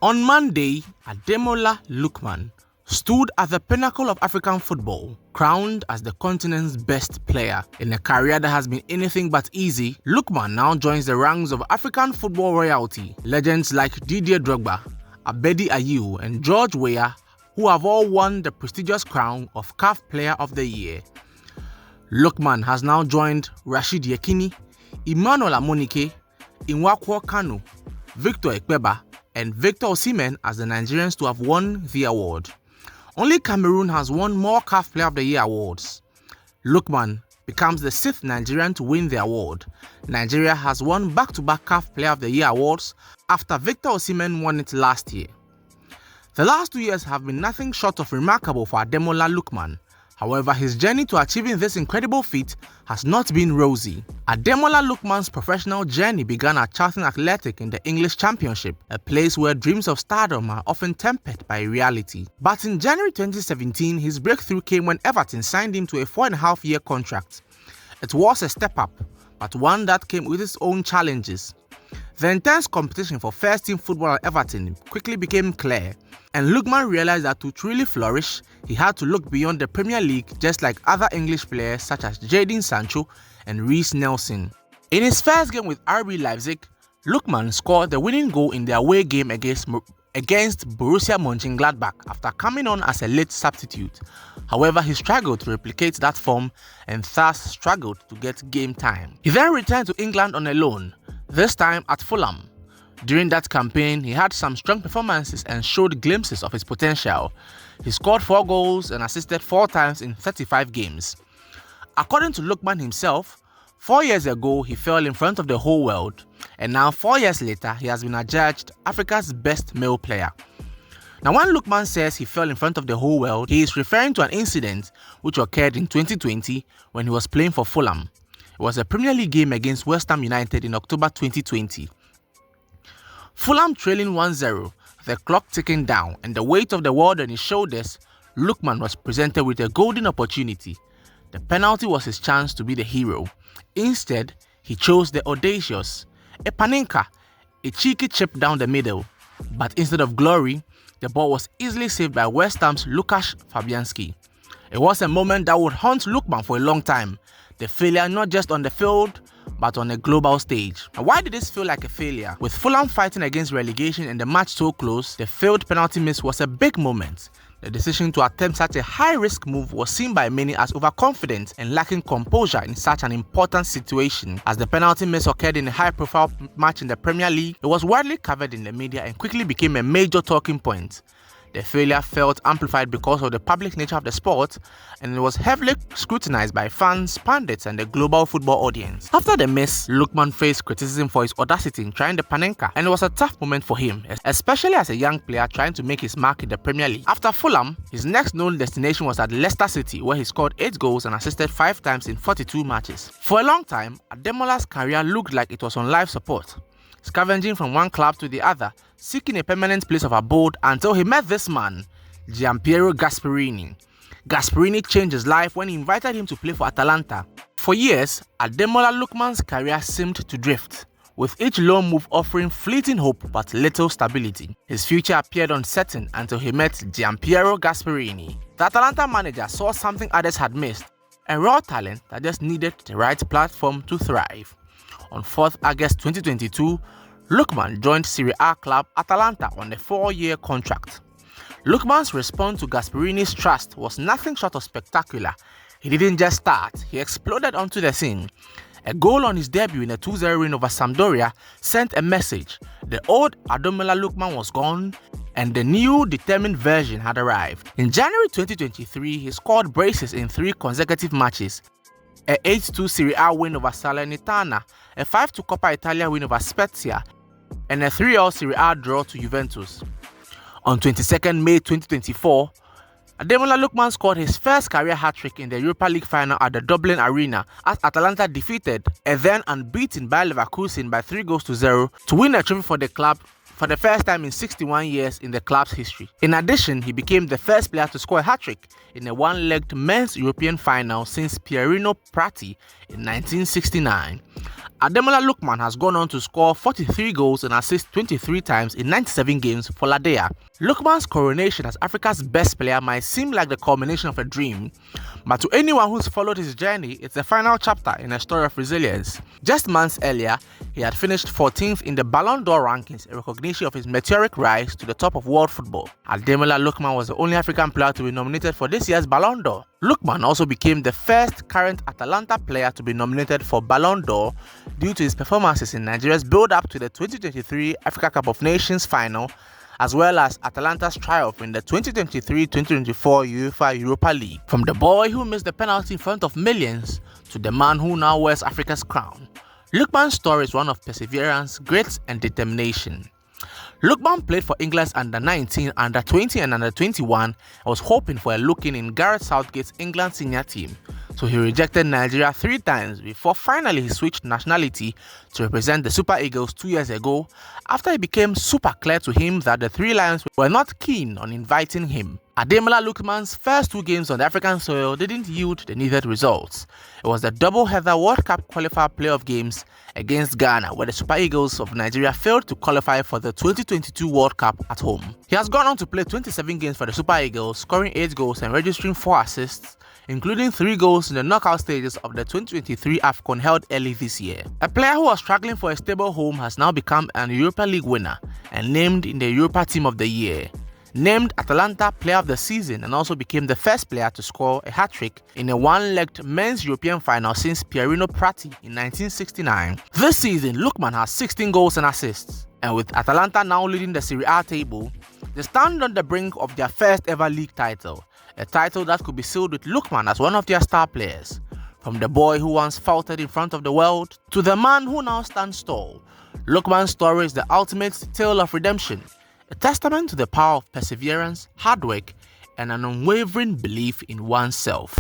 On Monday, Ademola Lookman stood at the pinnacle of African football, crowned as the continent's best player. In a career that has been anything but easy, Lookman now joins the ranks of African football royalty. Legends like Didier Drogba, Abedi Ayew and George Weah, who have all won the prestigious crown of CAF Player of the Year. Lookman has now joined Rashid Yekini, Emmanuel Amonike, Nwankwo Kanu, Victor Ikpeba, and Victor Osimhen as the Nigerians to have won the award. Only Cameroon has won more CAF Player of the Year awards. Lookman becomes the 6th Nigerian to win the award. Nigeria has won back-to-back CAF Player of the Year awards after Victor Osimhen won it last year. The last 2 years have been nothing short of remarkable for Ademola Lookman. However, his journey to achieving this incredible feat has not been rosy. Ademola Lookman's professional journey began at Charlton Athletic in the English Championship, a place where dreams of stardom are often tempered by reality. But in January 2017, his breakthrough came when Everton signed him to a 4.5-year contract. It was a step up, but one that came with its own challenges. The intense competition for first-team football at Everton quickly became clear, and Lookman realized that to truly flourish, he had to look beyond the Premier League just like other English players such as Jadon Sancho and Reiss Nelson. In his first game with RB Leipzig, Lookman scored the winning goal in the away game against Borussia Mönchengladbach after coming on as a late substitute. However, he struggled to replicate that form and thus struggled to get game time. He then returned to England on a loan, this time at Fulham. During that campaign, he had some strong performances and showed glimpses of his potential. He scored 4 goals and assisted 4 times in 35 games. According to Lookman himself, 4 years ago he fell in front of the whole world, and now 4 years later he has been adjudged Africa's best male player. Now, when Lookman says he fell in front of the whole world, he is referring to an incident which occurred in 2020 when he was playing for Fulham. It was a Premier League game against West Ham United in October 2020. Fulham trailing 1-0, the clock ticking down and the weight of the world on his shoulders, Lookman was presented with a golden opportunity. The penalty was his chance to be the hero. Instead, he chose the audacious, a paninka, a cheeky chip down the middle. But instead of glory, the ball was easily saved by West Ham's Łukasz Fabianski. It was a moment that would haunt Lookman for a long time. The failure not just on the field, but on a global stage. Now, why did this feel like a failure? With Fulham fighting against relegation and the match so close, the failed penalty miss was a big moment. The decision to attempt such a high-risk move was seen by many as overconfident and lacking composure in such an important situation. As the penalty miss occurred in a high-profile match in the Premier League, it was widely covered in the media and quickly became a major talking point. The failure felt amplified because of the public nature of the sport, and it was heavily scrutinized by fans, pundits, and the global football audience. After the miss, Lookman faced criticism for his audacity in trying the panenka, and it was a tough moment for him, especially as a young player trying to make his mark in the Premier League. After Fulham, his next known destination was at Leicester City, where he scored 8 goals and assisted 5 times in 42 matches. For a long time, Ademola's career looked like it was on life support, scavenging from one club to the other, seeking a permanent place of abode until he met this man, Gianpiero Gasperini. Gasperini changed his life when he invited him to play for Atalanta. For years, Ademola Lookman's career seemed to drift, with each loan move offering fleeting hope but little stability. His future appeared uncertain until he met Gianpiero Gasperini. The Atalanta manager saw something others had missed, a raw talent that just needed the right platform to thrive. On 4th August 2022, Lookman joined Serie A club Atalanta on a 4-year contract. Lookman's response to Gasperini's trust was nothing short of spectacular. He didn't just start, he exploded onto the scene. A goal on his debut in a 2-0 win over Sampdoria sent a message. The old Ademola Lookman was gone, and the new determined version had arrived. In January 2023, he scored braces in 3 consecutive matches. A 8-2 Serie A win over Salernitana, a 5-2 Coppa Italia win over Spezia, and a 3-0 Serie A draw to Juventus. On 22nd May 2024, Ademola Lookman scored his first career hat-trick in the Europa League final at the Dublin Arena as Atalanta defeated a then unbeaten Bayer Leverkusen by 3-0 to win a trophy for the club for the first time in 61 years in the club's history. In addition, he became the first player to score a hat-trick in a one-legged men's European final since Pierino Prati in 1969. Ademola Lookman has gone on to score 43 goals and assist 23 times in 97 games for Ladea. Lookman's coronation as Africa's best player might seem like the culmination of a dream, but to anyone who's followed his journey, it's the final chapter in a story of resilience. Just months earlier, he had finished 14th in the Ballon d'Or rankings, a recognition of his meteoric rise to the top of world football. Ademola Lookman was the only African player to be nominated for this year's Ballon d'Or. Lookman also became the first current Atalanta player to be nominated for Ballon d'Or due to his performances in Nigeria's build-up to the 2023 Africa Cup of Nations final, as well as Atalanta's triumph in the 2023-2024 UEFA Europa League. From the boy who missed the penalty in front of millions to the man who now wears Africa's crown, Lookman's story is one of perseverance, grit and determination. Lookman played for England's under-19, under-20 and under-21 and was hoping for a look-in in Gareth Southgate's England senior team, so he rejected Nigeria 3 times before finally he switched nationality to represent the Super Eagles 2 years ago, after it became super clear to him that the Three Lions were not keen on inviting him. Ademola Lookman's first 2 games on the African soil didn't yield the needed results. It was the double-header World Cup qualifier playoff games against Ghana, where the Super Eagles of Nigeria failed to qualify for the 2022 World Cup at home. He has gone on to play 27 games for the Super Eagles, scoring 8 goals and registering 4 assists, including 3 goals in the knockout stages of the 2023 AFCON held early this year. A player who was struggling for a stable home has now become an Europa League winner and named in the Europa Team of the Year, named Atalanta Player of the Season, and also became the first player to score a hat-trick in a one-legged men's European final since Pierino Prati in 1969. This season, Lookman has 16 goals and assists, and with Atalanta now leading the Serie A table, they stand on the brink of their first ever league title, a title that could be sealed with Lookman as one of their star players. From the boy who once faltered in front of the world to the man who now stands tall, Lookman's story is the ultimate tale of redemption, a testament to the power of perseverance, hard work, and an unwavering belief in oneself.